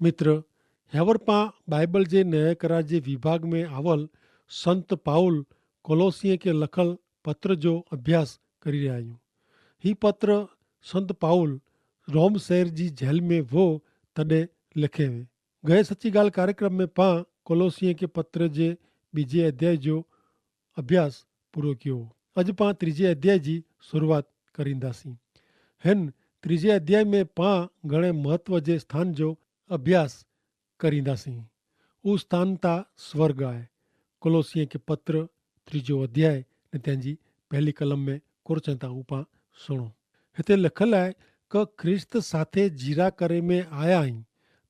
मित्र, ह्यावर पहा बाइबल जे नए करार जे विभाग में आवल संत पाउल कोलोसिए के लखल पत्र जो अभ्यास करी रहिया आहियूं। ही पत्र संत पाउल रोम शहर जी जेल में वो तॾहिं लिखे हुए। गए सची ॻाल्हि कार्यक्रम में पां कोलोसिए के पत्र जे बीजे अध्याय जो अभ्यास पूरो कयो। अॼु पां त्रीजे अध्याय जी शुरूआत करींदासीं। हिन त्रीजे अध्याय में पां घणे महत्व जे स्थान जो अभ्यास करींदासीं। उहो स्थान ता स्वर्ग आहे। कोलोसिए के पत्र त्रीजो अध्याय ने तंहिंजी पहली कलम में कुरचनि था उहो पां सुणो। हिते लिखियलु आहे क ख्रिस्त साथे जीरा करे में आया आहियूं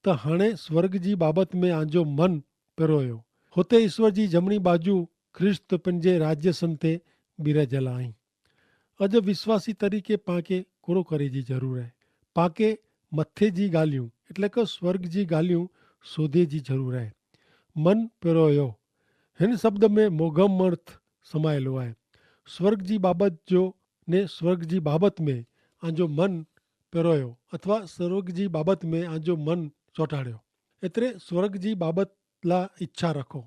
त हाणे स्वर्ग जी बाबति में आंजो मन पियो हुयो। हुते ईश्वर जी जमणी बाजू ख्रिस्त पंहिंजे राज्यसन ते बिराजियल आहिनि। अॼु विश्वासी तरीक़े पांखे कूड़ो करे जी ज़रूरत आहे। पांखे मथे जी ॻाल्हियूं એટલે કે સ્વર્ગ जी ॻाल्हियूं सोधे जी ज़रूरत आहे। मन पियो हुयो हिन शब्द में मोगम अर्थ समायलो आहे। स्वर्ग जी बाबति जो ने स्वर्ग जी बाबति में आंजो मन पियो हुयो अथवा स्वर्ग जी बाबति में आंजो मन चोटाड़ियो। एतिरे स्वर्ग जी बाबति लाइ इच्छा रखो।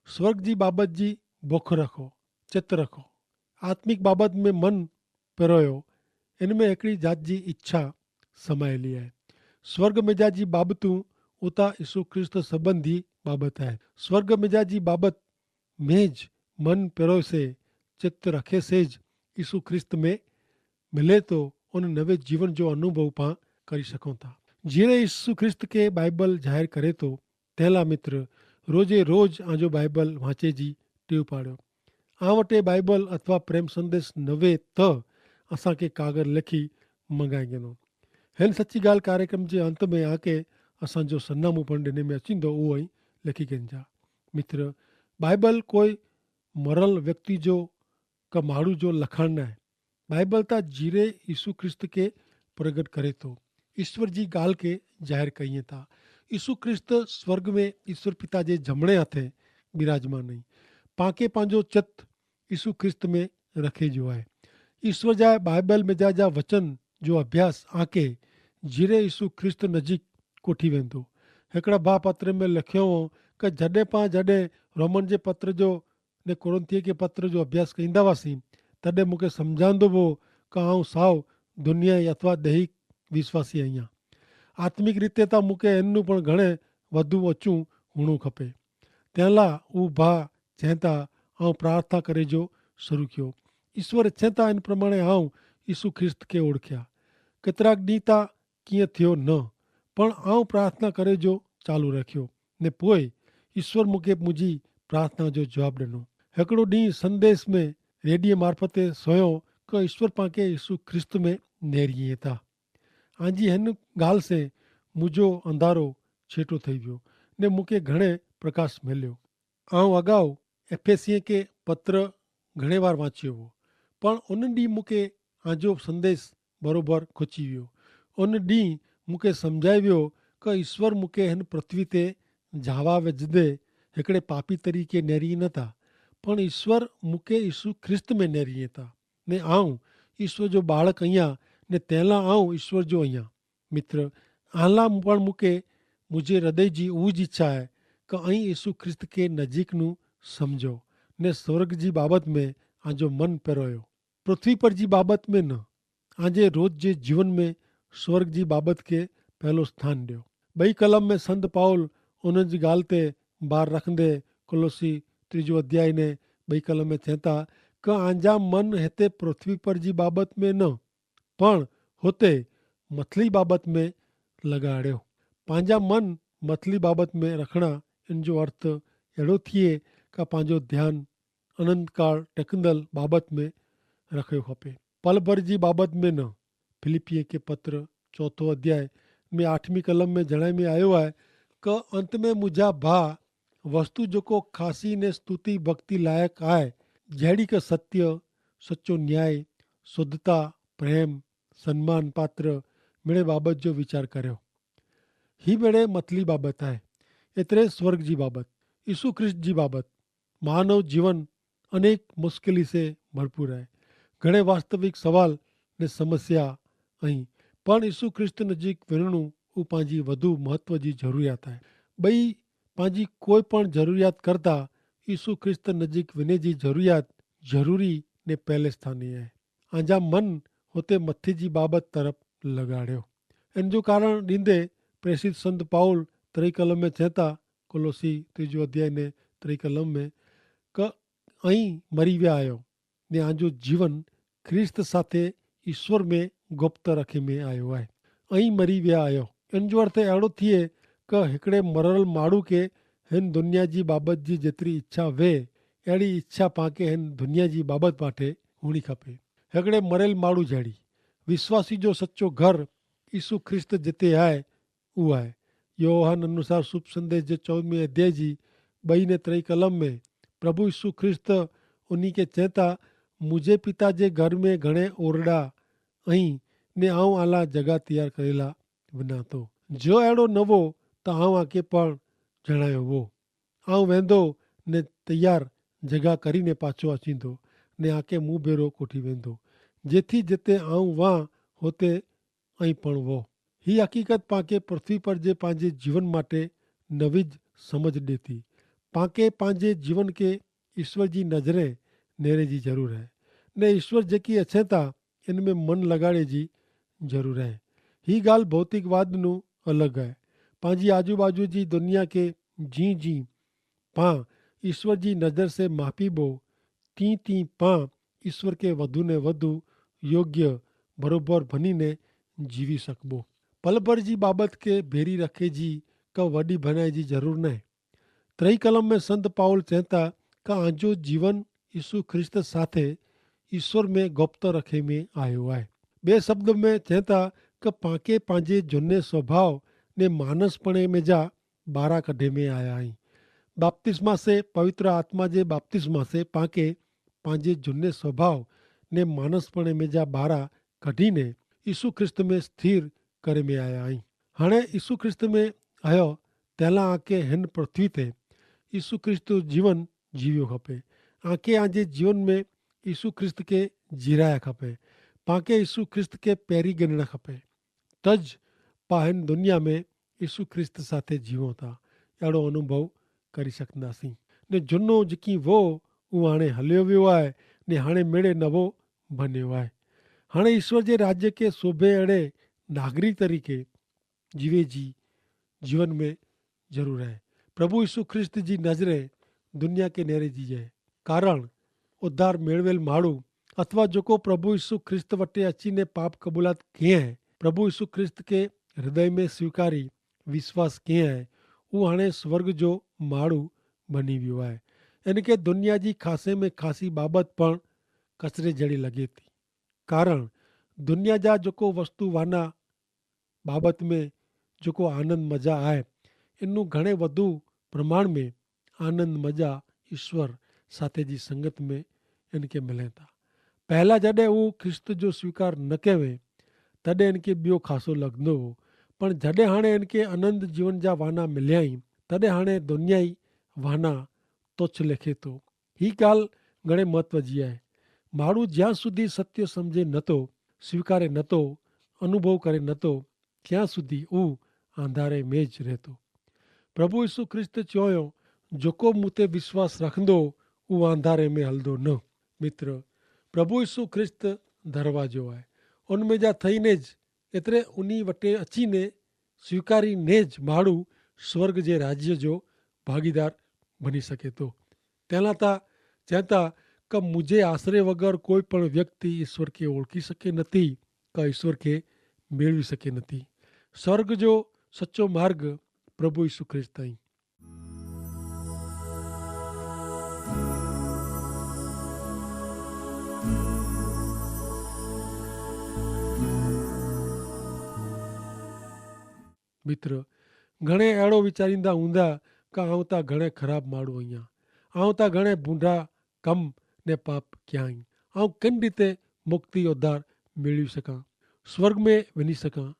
स्वर्ग जी बाबति जी बुख रखो, चित रखो। आत्मिक बाबति में मन पियो हुयो इन में हिकिड़ी जात जी इच्छा समायली आहे। स्वर्ग मिजाजी बाबतूं उता यीशु ख्रिस्त संबंधी बाबति आहे। स्वर्ग मिजाजी बाबति मेज मन पिरोसे चित्त रखे सेज यीशु ख्रिस्त में मिले तो उन नवे जीवन जो अनुभव पां करी सघूं था। जीअं यीशु ख्रिस्त के बाइबल ज़ाहिर करे तो तंहिंला मित्र रोज़े रोज़ आंजो बाइबल वांचे जी टेव पाड़ियो। आ वटे बाइबल अथवा प्रेम संदेश नवे त असांखे कागर लिखी मंगाए ॾिनो। हिन सची ॻाल्हि कार्यक्रम जे अंत में आके असांजो सन्नामो पण ॾिने में अचींदो उहो ई लिखी कनि मित्र। बाइबल कोई मरल व्यक्ति जो का माण्हू जो लखाण न आहे। बाइबल त जीरे यीशु ख्रिस्त के प्रगट करे थो। ईश्वर जी ॻाल्हि के ज़ाहिर कईं था। यीशु ख्रिस्त स्वर्ग में ईश्वर पिता जे जमणे हथे विराजमान आहिनि। पांखे पंहिंजो चित यीशु ख्रिस्त में रखे जो आहे। ईश्वर जा बाइबल में जा वचन जो अभ्यास आके जीरे यीशु ख्रिस्त नज़ीक कोठी वेंदो। हिकिड़ा भाउ पत्र में लिखियो हो कि जॾहिं रोमन जे पत्र जो ने कुरिन्थिय के पत्र जो अभ्यास कंदा हुआसीं तॾहिं मूंखे सम्झाईंदो हो कि आउं साओ दुनिया अथवा दैहिक विश्वासी आहियां। आत्मिक रीते त मूंखे इन पण घणे वधू अचूं हुअणो खपे। तंहिं लाइ उहो भाउ चवनि था ऐं प्रार्थना करे जो शुरू कयो। ईश्वर इच्छे था इन प्रमाणे आउं यीशु ख्रिस्त खे ओळखिया। केतिरा ॾींहं त कीअं थियो न पण आउं प्रार्थना करे जो चालू रखियो ने पोइ ईश्वर मूंखे मुंहिंजी प्रार्थना जो जवाबु ॾिनो। हिकिड़ो ॾींहुं संदेश में रेडियो मार्फते सुयो कि ईश्वर पांखे यीशु ख्रिस्त में नेरिए था। हांजी हिन ॻाल्हि से मुंहिंजो अंधारो छेटो थी वियो ने मूंखे घणे प्रकाश मिलियो। आउं अॻाऊ एफएसीअ के पत्र घणे बार वाचियो हो पण उन ॾींहुं मूंखे आंजो संदेश बराबरि खुची वियो। उन ॾींहुं मूंखे सम्झाए वियो कि ईश्वर मूंखे हिन पृथ्वी ते जावा विझंदे हिकिड़े पापी तरीक़े नेरिए नथा पण ईश्वर मूंखे यीशु ख्रिस्त में नेरिए था ने आउं ईश्वर जो बालक आहियां ने तंहिंला आउं ईश्वर जो आहियां। मित्र आला पण मूंखे मुंहिंजे हृदय जी उहा जी इच्छा आहे कि ऐं यीशु ख्रिस्त खे नज़ीक नू सम्झो ने स्वर्ग जी बाबति में आंजो मन पियो हुयो। पृथ्वी पर जी बाबति में न। आंजे रोज़ जे जीवन में स्वर्ग जी बाबति खे पहलो स्थान ॾियो। ॿई कलम में संत पाउल उन जी ॻाल्हि ते बार रखंदे कोलोसी त्रीजो अध्याय ने ॿई कलम में चवनि था कि आंजा मन हिते पृथ्वी पर जी बाबति में न पण हुते मथली बाबति में लॻाड़ियो। पंहिंजा मन मथली बाबति में रखणा इन जो अर्थ अहिड़ो थिए कि पंहिंजो ध्यानु अनंत काल टेकंदल बाबति में रखियो खपे, पल भर जी बाबति में न। फिलिपिय के पत्र चौथो अध्याय में 8वीं कलम में जणाए में आयो आहे कि अंत में मुंहिंजा भाउ वस्तु जेको ख़ासी ने स्तुति भक्ति लाइक़ आहे जहिड़ी कि सत्य सचो न्याय शुद्धता प्रेम सम्मान पात्र मिड़े बाबति जो वीचार करियो। ही मिड़े मथली बाबति आहे। एतिरे स्वर्ग जी बाबति यीशु ख्रिस्त जी बाबति मानव जीवन अनेक मुश्किली से भरपूर आहे। घणे वास्तविक सवाल ने समस्या आहिनि पण यीशु ख्रिस्त नज़ीक विढ़णु उहा पंहिंजी वधू महत्व जी ज़रूरियात आहे। ॿई पंहिंजी कोई पण ज़रूरियात करता यीशु ख्रिस्त नज़दीक वञण जी ज़रूरियात ज़रूरी ने पहले स्थाने आहे। अञा मन हुते मथे जी बाबति तरफ़ लॻाड़ियो। इन जो कारण ॾींदे प्रेसित संत पाउल टें कलम में चए था, कोलोसी 3 अध्याय ने 3 कलम में, क અહીં મરી વ્યા આયો ને આજો જીવન ખ્રિસ્ત સાથે ઈશ્વર में गुप्त रखे में आयो आहे। અહીં મરી વ્યા आयो इन जो अर्थ अहिड़ो थिए क हिकिड़े मरल माण्हू खे हिन दुनिया जी बाबति जी जेतिरी इच्छा वे अहिड़ी इच्छा पाण हिन दुनिया जी बाबति पाठे हुअणी खपे। हिकिड़े मरियल माण्हू जहिड़ी विश्वासी जो सचो घर यीशु ख्रिस्त जिते आहे उहो आहे। योहन अनुसार शुभ संदेश जे 14वें अध्याय जी 2 ने 3 कलम में प्रभु यीशु ख्रिस्त उन्हीं के चेता, मुझे पिता जे घर में घणे ओरड़ा अहीं ने आऊं आला जगह तैयार करेला वञा थो। जो अहिड़ो न हो त आऊं आके पण जणायो हो। आऊं वेंदो ने तैयार जगह करीने पाछो अचींदो ने आके मूं भेरो कोठी वेंदो, जेथी जिते आऊं वां होते ऐं पण वो। ही हकीकत पाके पृथ्वी पर जे पंहिंजे जीवन माटे नवी समझ ॾे थी। पाके पंहिंजे जीवन के ईश्वर जी नज़रे नेरे जी ज़रूर है ने ईश्वर जेकी अचे था इन में मन लगाड़े जी ज़रूर है। ही ॻाल्हि भौतिकवाद नूं अलॻि आहे। पंहिंजी आजू बाजू जी दुनिया के जी जी पां ईश्वर जी नज़र से मापीबो तीं तीं पां ईश्वर के वधु ने वधु योग्य बरोबर बनीने जीवी सकबो। पल भर जी बाबत के भेरी रखे जी का वॾी बनाए जी ज़रूर न है। 3 कलम में संत पाउल चेता का आजो जीवन यीशु ख्रिस्त साथे ईश्वर में गुप्त रखे में आयो आहे। बे शब्द में चेता का पाके पंहिंजे झुने स्वभाव ने मानसपणे में जा बारा कढे में आया आहीं। बाप्तिस्मा से पवित्र आत्मा जे बाप्तिस्मा से पाके पंहिंजे झुने स्वभाव ने मानसपणे में जा बारा कढीने यीशु ख्रिस्त में स्थिर करे में आया आहीं। हाणे यीशु ख्रिस्त में आयो तैला आके हिन पृथ्वी ते यीशु ख्रिस्त जीवन जीवियो खपे। आके आजे जीवन में यीशु ख्रिस्त के जीराया खपे। पाके यीशु ख्रिस्त के पैरी गिनण खपे। तज पा हिन दुनिया में यीशु ख्रिस्त साथे जीवो था अहिड़ो अनुभव करी सघंदासीं। ने झुनो जेकी वो उहो हाणे हलियो वियो आहे ने हाणे मेड़े नवो बनियो आहे। हाणे ईश्वर जे राज्य के शोभे अहिड़े नागरिक तरीक़े जीवे जी जीवन में ज़रूर है। प्रभु यीशु ख्रिस्त जी नज़रे दुनिया के नेरे जी है। कारण उद्धार मेळवेल माण्हू अथवा जेको प्रभु यीशु ख्रिस्त वटे अचीने पाप कबूलात किए है, प्रभु यीशु ख्रिस्त के हृदय में स्वीकारी विश्वास किए है, उहो हाणे स्वर्ग जो माण्हू बनी वियो आहे। इनके दुनिया जी खासे में खासी बाबत पण कचरे जहिड़ी लॻे थी। कारण दुनिया जा जेको वस्तु वाना बाबत में जेको आनंद मज़ा आहे, इनू घणे वधु प्रमाण में आनंद मज़ा ईश्वर साथे जी संगत में इनके मिले था। पहला जॾहिं उहो ख्रिस्त जो स्वीकार न कयो तॾहिं इनके ॿियो खासो लॻंदो हो, पर जॾहिं हाणे इनके आनंद जीवन जा वाना मिलिया आहिनि तॾहिं हाणे दुनियाई वाना तुच्छ लिखे थो। ही ॻाल्हि घणे महत्व जी आहे। माण्हू ज्यां સુધી सत्य सम्झे नथो, स्वीकारे नथो, अनुभव करे नथो, ત્યાં સુધી उहो अंधारे में ज रहे थो। प्रभु यीशु ख्रिस्त चयो, जेको मूं ते विश्वास रखंदो उहो अंधारे में हलंदो न। मित्र, प्रभु यीशु ख्रिस्त दरवाजो आहे। उन में जा थईने ज एतिरे उन वटे अचीने स्वीकारी ने ज माण्हू स्वर्ग जे राज्य जो भागीदार बनी सके थो। तंहिं लाइ त चवनि था कि मुंहिंजे आसरे वग़ैरह कोई पण व्यक्ति ईश्वर खे ओळखी सघे नथी, का ईश्वर खे मेळवी सघे नथी। स्वर्ग जो सचो मार्ग प्रभु यीशु ख्रिस्त आई। मित्र, घणे अहिड़ो वीचारींदा हूंदा कि आऊं त घणे ख़राब माण्हू आहियां, आऊं त घणे बूढ़ा कम ने पाप कया आहिनि, आऊं किन रीते मुक्ति उद्धार मेळवी सघां, स्वर्ग में वञी सघां।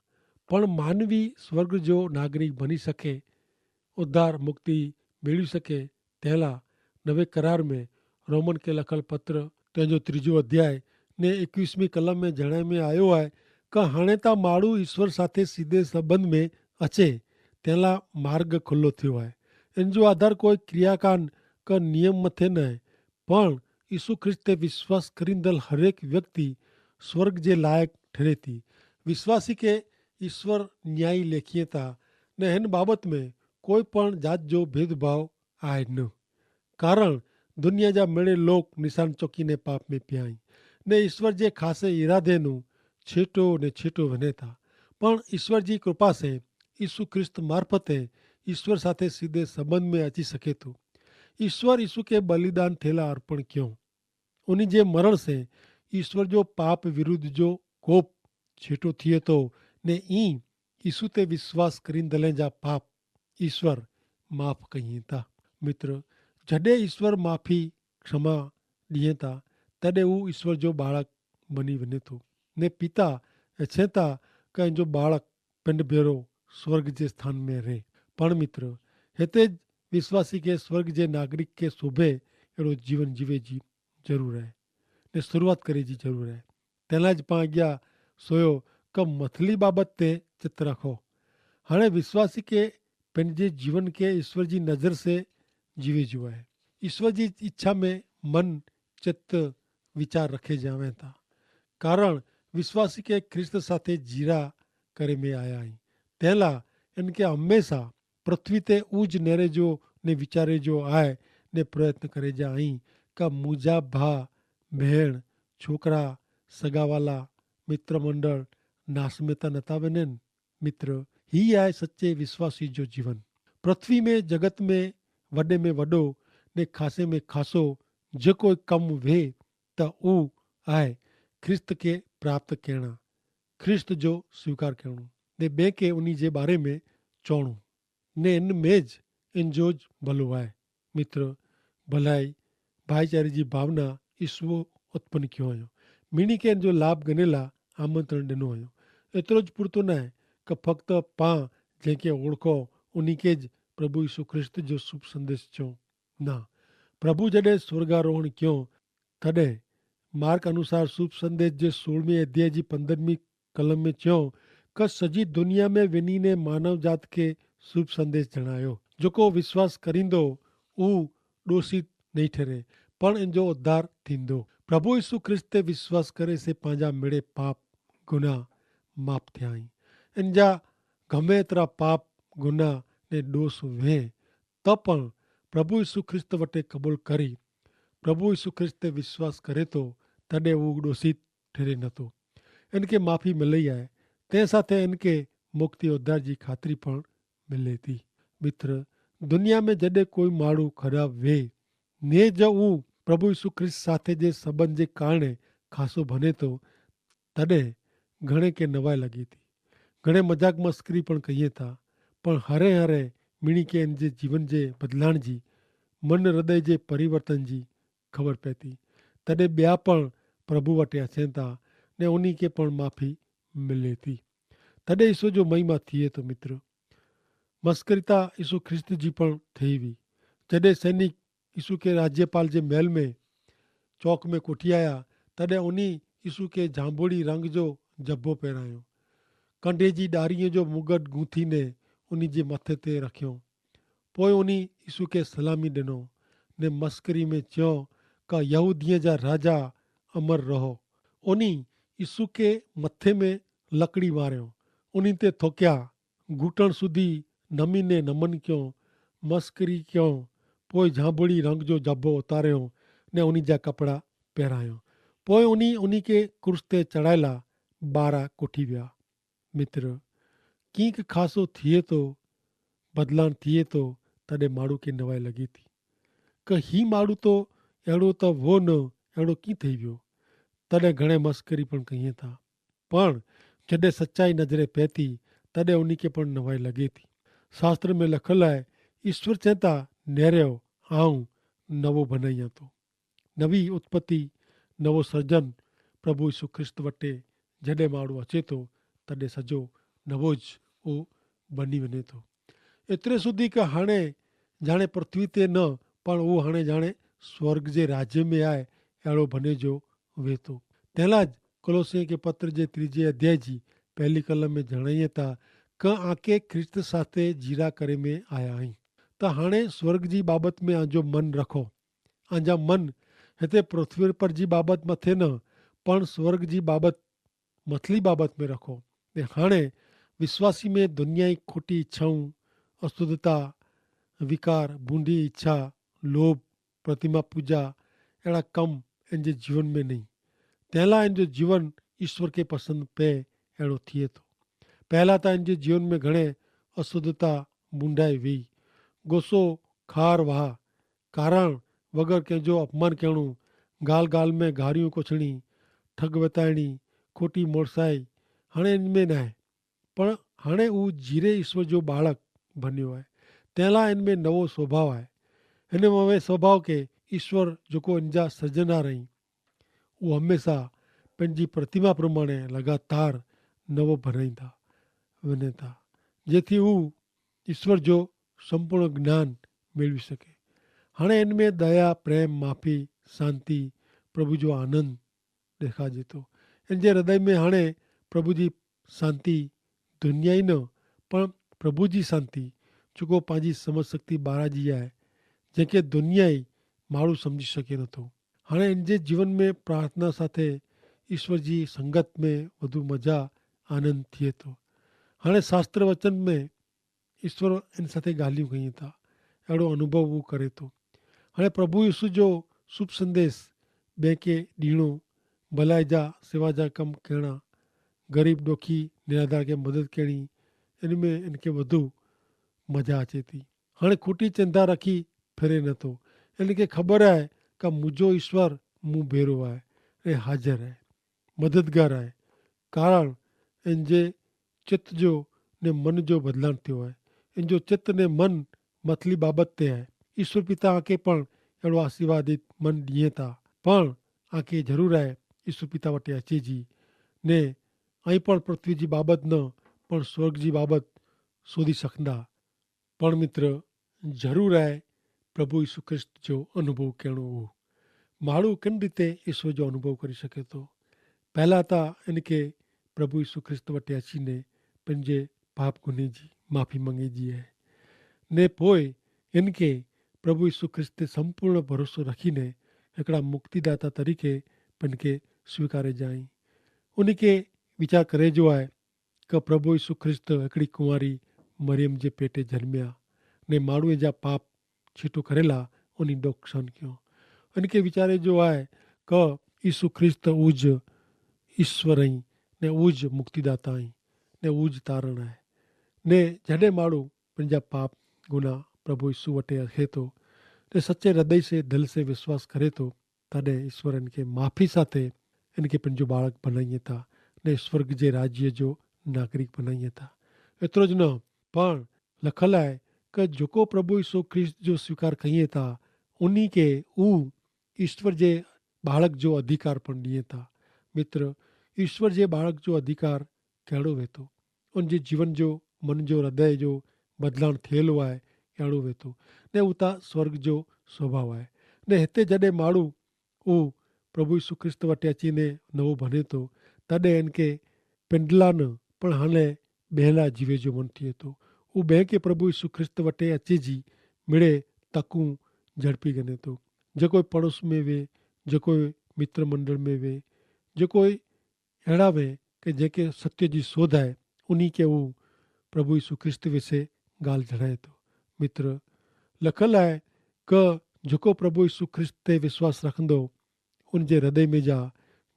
पण मानवी स्वर्ग जो नागरिक बनी सके, उद्धार मुक्ति मेळवी सके, तंहिं लाइ नवे करार में रोमन के लखल पत्र 3 अध्याय ने 21वीं कलम में जणाए में आयो आहे कि हाणे त माण्हू ईश्वर साथे सीधे संबंध में अचे तंहिं मार्ग खुलो थियो आहे। इन जो आधार कोई क्रियाकांड का नियम मथे न आहे, पण यीशु ख्रिस्त ते विश्वास करींदड़ हरेक व्यक्ति स्वर्ग जे लायक ठहरे थी। विश्वासी के ईश्वर न्यायी लेखीए था ने हिन बाबत में कोई पण जात जो भेदभाव आहे न, कारण दुनिया जा मेड़े लोग निशान चौकीने पाप में पिया आहिनि ने ईश्वर जे खासे इरादेનું છેટો ને છેટો વને था। પણ ઈશ્વર जी कृपा से यीशु ख्रिस्त मार्फते ईश्वर साथे सीधे संबंध में अची सके थो। ईश्वर यीशु के बलिदान थेला अर्पण क्यों, उन्हीं जे मरण से ईश्वर जो पाप विरुद्ध जो कोप छेटो थिए तो ने ई यीशु ते विश्वास करींदले जा पाप ईश्वर माफ़ कई था। मित्र, जॾहिं ईश्वर माफ़ी क्षमा ॾिए था तॾहिं हू ईश्वर जो बाळक बनी वञे थो ने पिता इच्छे था कि जो बाळक पिंड भेरो स्वर्ग जे स्थान में रहे। पण मित्र, हिते ज विश्वासी के स्वर्ग जे नागरिक के शोभे अहिड़ो जीवन जीवे जी ज़रूरु आहे ने शुरूआत करे जी ज़रूरु आहे। तंहिं ज पाण अॻियां सोयो क मथली बाबति ते चित रखो। हाणे विश्वासी के पंहिंजे जीवन के ईश्वर जी नज़र से जीवे जो आहे। ईश्वर जी इच्छा में मन चित्त विचार रखे जावे था, कारण विश्वासी के ख्रिस्त साथे जीरा करे में आया आहिनि। तंहिं लाइ इनके हमेशा पृथ्वी ते ऊज नेरे जो ने विचारे जो आहे ने प्रयत्न करे जा आहीं का मुंहिंजा भाउ भेण छोकरा सगावाला मित्र मंडल नाश में त नथा वञनि। मित्र, ही आहे सच्चे विश्वासी जो जीवन। पृथ्वी में जगत में वॾो ने खासे में खासो जेको कमु वे त उहो आहे ख्रिस्त के प्राप्त करणु, ख्रिस्त जो स्वीकार करणु ने ॿिए खे उन जे बारे में चवणो ने इन में ज इंजोज भलो आहे। मित्र, भलाई भाईचारे जी भावना ईश्वर उत्पन्न कयो हुयो, मीणी खे इन जो लाभ ॻणे लाइ आमंत्रण ॾिनो हुयो। एतिरो ज पुरतो न आहे कि फक्त पाण जंहिंखे ओळखो उन खे ज प्रभु यीशु ख्रिस्त जो शुभ संदेश चऊं। न, प्रभु जॾहिं स्वर्गारोहण कयो तॾहिं मार्क अनुसार शुभ संदेश जे 16वें अध्याय जी 15वीं कलम में चयो कि सॼी दुनिया में वञी ने मानव जात खे शुभ संदेश जणायो। जेको विश्वास करींदो उहो ॾोषित नहीं ठहरे पण इन जो उद्धार थींदो। प्रभु यीशु ख्रिस्त ते विश्वास करे से पंहिंजा मिड़े पाप गुनाह माफ़ थिया आहिनि। इन जा गमे एतिरा पाप गुनाह ने ॾोष वे त पण प्रभु यीशु ख्रिस्त वटि क़बूल करी प्रभु यीशु ख्रिस्त ते विश्वास करे थो तॾहिं उहो ॾोषित ठहरे नथो। इनके माफ़ी मिले ई आहे, तंहिं साथ इनके मुक्ति उद्धार जी ख़ातिरी पण मिले थी। मित्र, दुनिया में जॾहिं कोई माण्हू ख़राब वे ने जो उहो प्रभु यीशु ख्रिस्त साथे जे संबंध जे कारणे खासो बने थो तॾहिं घणे खे नवाई लॻे थी, घणे मजाक मस्करी पण कईए था, पण हरे हरे मीणी खे इन जे जीवन जे बदिलाइण जी मन हृदय जे परिवर्तन जी ख़बर पए थी। तॾहिं ॿिया पण प्रभु वटि अचनि था ने उन खे पण माफ़ी मिले थी। तॾहिं ईशू जो महिमा थिए थो। मित्र, मस्करिता यीशु ख्रिस्त जी पण थी हुई जॾहिं सैनिक यीशु के राज्यपाल जे महल में चौक में कोठी आया तॾहिं उन यीशु के जांबूड़ी रंग जो जब्बो पहिरायो, कंडे जी ॾारीअ जो मुगट गूंथी ने उन जे मथे ते रखियो। पोइ उन यीशु खे सलामी ॾिनो ने मस्करी में चयो का यहूदीअ जा राजा अमर रहो। उन यीशु के मथे में लकड़ी मारियो, उन ते थोकिया, घूटण सुधी नमी ने नमन कयो, मस्करी कयो। पोइ झांबुड़ी रंग जो जब्बो उतारियो ने उन जा कपिड़ा पहिरायो। पोइ उन खे क्रूस ते चढ़ायला ॿारहं कोठी विया। मित्र, कीअं खासो थिए थो बदिलाण थिए थो तॾहिं माण्हू खे नवाई लॻे थी कि ही माण्हू तो अहिड़ो त वो न अहिड़ो कीअं थी वियो। तॾहिं घणे मस्करी पण कईं था, पण जॾहिं सचाई नज़रे पए थी तॾहिं उन खे पण नवाई लॻे थी। शास्त्र में लिखियलु आहे, ईश्वर चए था नेरियो आऊं नवो बनायां थो। नवी उत्पत्ति, नवो सर्जन प्रभु यीशु ख्रिस्त वटि जॾहिं माण्हू अचे थो तॾहिं सॼो नवो ज उहो बनी वञे थो। एतिरे सुधी कि हाणे ॼाणे पृथ्वी ते न पण उहो हाणे ॼाणे स्वर्ग जे राज्य में आहे अहिड़ो बने जो वे थो। तंहिं लाइ कोलोसिए के पत्र जे 3 अध्याय जी 1 कलम में जणाइए था क आके ख्रिस्त साथे जीरा करे में आया आहीं। त हाणे स्वर्ग जी बाबत में आंजो मन रखो। आंजा मन हिते पृथ्वी पर जी बाबत मथे न पण स्वर्ग जी बाबत मथली बाबत में रखो। ने हाणे विश्वासी में दुनिया जी खोटी इच्छाऊं, अशुद्धता, विकार, बूंदी इच्छा, लोभ, प्रतिमा पूजा अहिड़ा कम इन जे जीवन में नहीं। तंहिं इन जो जीवन ईश्वर खे पसंदि पए अहिड़ो थिए थो। पहिला त इन जे जीवन में घणे अशुद्धता बूंडाए वेई, गुस्सो, खार वाह, कारण वग़ैरह कंहिंजो अपमान करणो, ॻाल्हि ॻाल्हि में गारियूं कुछणी, ठग वताइणी, खोटी मोड़साई हाणे इन में न आहे। पण हाणे हू जीरे ईश्वर जो बालक बनियो आहे। तंहिं लाइ इन में नवो स्वभाव आहे। हिन नवे स्वभाव खे ईश्वर जेको इन जा सृजनहार आहिनि उहो हमेशह पंहिंजी प्रतिमा प्रमाणे लगातार नवो बनाईंदा वञनि था, जेથી हू ईश्वर जो संपूर्ण ज्ञान मेળવી सके। हाणे इन में दया, प्रेम, माफ़ी, शांति, प्रभु जो आनंद ॾेखारिजे थो। इन जे हृदय में हाणे प्रभु जी शांति दुनिया ई न पण प्रभु जी शांति जेको पंहिंजी समझ शक्ति ॿाहिरां जी आहे, जंहिंखे दुनिया ई माण्हू सम्झी सघे नथो। हाणे इन जे जीवन में प्रार्थना साथे ईश्वर जी संगत में वधु मज़ा आनंद थिए थो। हाणे शास्त्र वचन में ईश्वर इन साथे ॻाल्हियूं कयूं था, अहिड़ो अनुभव उहो करे थो। हाणे प्रभु यीशु जो शुभ संदेश ॿिए खे ॾियणो, भलाई जा सेवा जा कम करणा, ग़रीब ॾुखी निराधार खे मदद करणी, इन में इनखे वधु मज़ा अचे थी। हाणे खोटी चिंता रखी फिरे नथो। इनखे ख़बर आहे का मुंहिंजो ईश्वर मूं भेरो आहे ऐं हाज़िर आहे, मददगार आहे। कारण इन जे चित्त जो ने मन जो बदलाव थियो आहे। इन जो चित्त ने मन मथली बाबत ते आहे। ईश्वर पिता आके पण अहिड़ो आशीर्वादित मन ॾिए था, पण आके ज़रूरु आहे ईश्वर पिता वटि अचे जी ने ऐं पण पृथ्वी जी बाबत न पण स्वर्ग जी बाबत सोधी सघंदा। पण मित्र ज़रूरु आहे प्रभु यीशु ख्रिस्त जो अनुभव करणो हो। माण्हू किन रीते ईश्वर जो अनुभव करे सघे थो। पहिला त इनखे प्रभु यीशु ख्रिस्त वटि अची पंहिंजे पाप गुने जी माफ़ी मंगी आहे ने पोइ इनखे प्रभु यीशु ख्रिस्त ते संपूर्ण भरोसो रखीने हिकिड़ा मुक्तिदाता तरीक़े पिनखे स्वीकारे जाई। उनखे वीचार करे जो आहे कि प्रभु यीशु ख्रिस्त हिकिड़ी कुंवारी मरियम जे पेटे जन्मिया ने माण्हूअ जा पाप छीटो करेला उन ॾोख सहन कयो। इनखे वीचारे जो आहे कि यीशु ख्रिस्त उज ईश्वर आई ने उज मुक्तिदाता आई ने उज तारण आहे ने जॾहिं माण्हू पंहिंजा पाप गुनाह प्रभु यीशु वटि रखे थो ने सचे हृदय से दिल से विश्वास करे थो, तॾहिं ईश्वर इनखे माफ़ी साथे इनखे पंहिंजो बालक बनाईए था ने स्वर्ग जे राज्य जो नागरिक बनाईए था। एतिरो ज न पण लखल आहे कि जेको प्रभु यीशु ख्रिस्त जो स्वीकार कईए था उन्ही खे ऊ ईश्वर जे बालक जो अधिकार पण ॾिए था। मित्र ईश्वर जे बालक जो अधिकार कहिड़ो वेठो, उनजे जीवन जो मन जो हृदय जो बदलाव थियलु आहे अहिड़ो वेठो ने उतां स्वर्ग जो स्वभाव आहे ने हिते जॾहिं माण्हू उहो प्रभु यीशु ख्रिस्त वटि अची ने नवो बने थो तॾहिं इनखे पिंडला न पण हाणे ॿिए जीवे जो मन थिए थो। उहो ॿिए खे प्रभु यीशु ख्रिस्त वटि अचे जी मिड़े तकूं झड़पी गने थो। जेको पड़ोस में वे, जेको मित्र मंडल में वे, जेको अहिड़ा वे कि जेके सत्य जी शोध आहे उन्ही खे उहो प्रभु यीशु ख्रिस्त विषे ॻाल्हि जणाए थो। मित्र लखल आहे कि जेको प्रभु यीशु ख्रिस्त ते विश्वास रखंदो उन जे हृदय में जा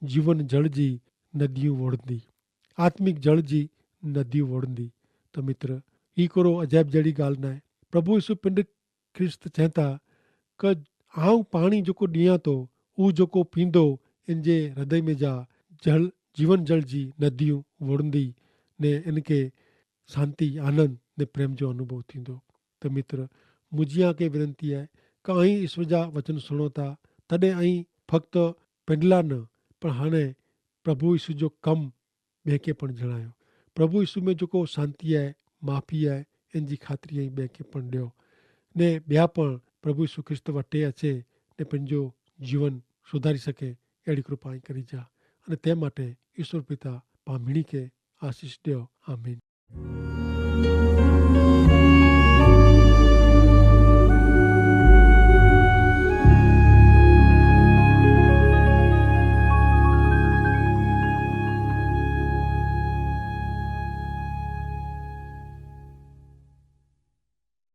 जीवन जल जी नदियूं वहंदी, आत्मिक जल जी नदियूं वहंदी। त मित्र ही कोरो अजाइब जहिड़ी ॻाल्हि न आहे। प्रभु यीशु पिंड ख्रिस्त चवनि था कि आऊं पाणी जेको ॾियां थो उहो जेको पींदो इन जे हृदय में जा जल जीवन जल जी नदियूं वहंदी ने इनखे शांति आनंद ने प्रेम जो अनुभव थींदो। त मित्र मुंहिंजी खे विनंती आहे कि ऐं ईश्वर जा वचन सुणो था तॾहिं ऐं फक्त पिंडला न पर हाणे प्रभु यीशु जो कमु ॿिए खे पण जणायो। प्रभु यीशु में जेको शांति आहे, माफ़ी आहे, इन जी ख़ातिरी ऐं ॿिए खे पण ॾियो ने ॿिया पण प्रभु यीशु ख्रिस्त वटि अचे ने पंहिंजो जीवन सुधारी सके अहिड़ी कृपा करी जा અને તે માટે ઈશ્વર પિતા પામીણી કે આશીષ ॾियो। आमीन।